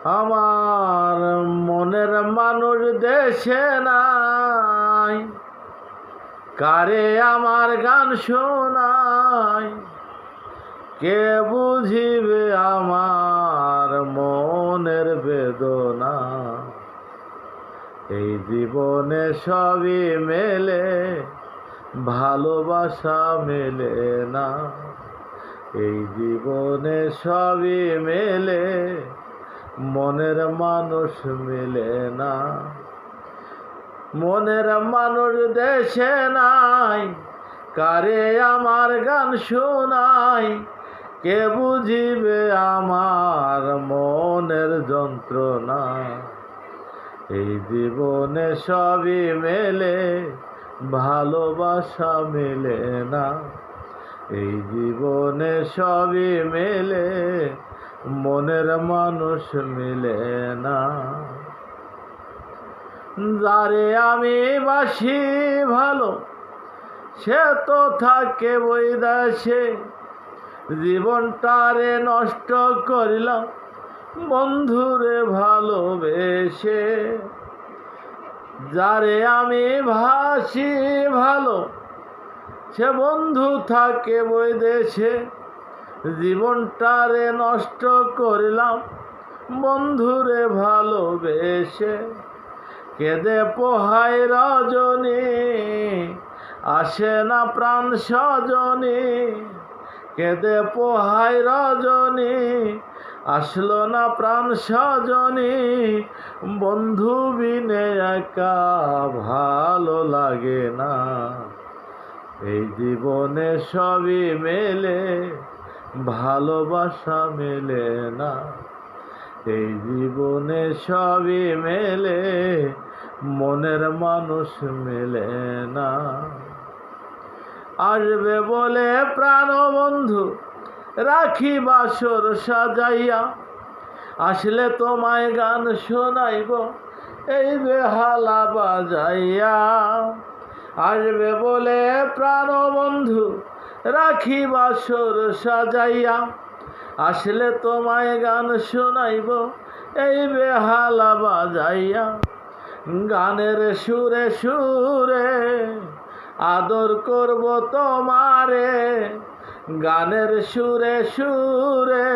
আমার মনের মানুষ দেশে নাই, কারে আমার গান শোনাই, কে বুঝিবে আমার মনের বেদনা। এই জীবনে সবই মেলে, ভালোবাসা মেলে না। এই জীবনে সবই মেলে, মনের মানুষ মেলে না। মনের মানুষ দেশে নাই, কারে আমার গান শোনাই, কে বুঝিবে আমার মনের যন্ত্রণা। এই জীবনে সবই মেলে, ভালোবাসা মেলে না। এই জীবনে সবই মেলে, মনের মানুষ মেলে না। যারে আমি বাসি ভালো, সে তো থাকে বৈদেশে। জীবনটারে নষ্ট করিলাম বন্ধুরে ভালোবেসে। যারে আমি ভাসি ভালো, সে বন্ধু থাকে বৈদেশে। জীবনটারে নষ্ট করিলাম বন্ধুরে ভালোবেসে। কেঁদে পোহাই রজনী, আসে না প্রাণ সজনী। কেঁদে পোহাই রজনী, আসলো না প্রাণ সজনী। বন্ধু বিনে একা ভালো লাগে না। এই জীবনে সবই মেলে, ভালোবাসা মেলে না। এই জীবনে সবই মেলে, মনের মানুষ মেলে না। আসবে বলে প্রাণ বন্ধু রাখি বাসর সাজাইয়া, আসলে তোমায় গান শোনাইব এই বেহালা বাজাইয়া। আসবে বলে প্রাণ বন্ধু রাখি বাসর সাজাইয়া, আসলে তোমায় গান শোনাইব এই বেহালা বাজাইয়া। গানের সুরে সুরে আদর করব তোমারে, গানের সুরে সুরে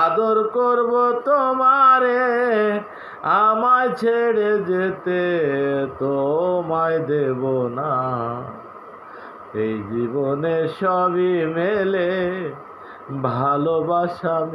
আদর করব তোমারে। আমায় ছেড়ে যেতে তোমায় দেব না। এই জীবনে সবই মেলে, ভালোবাসা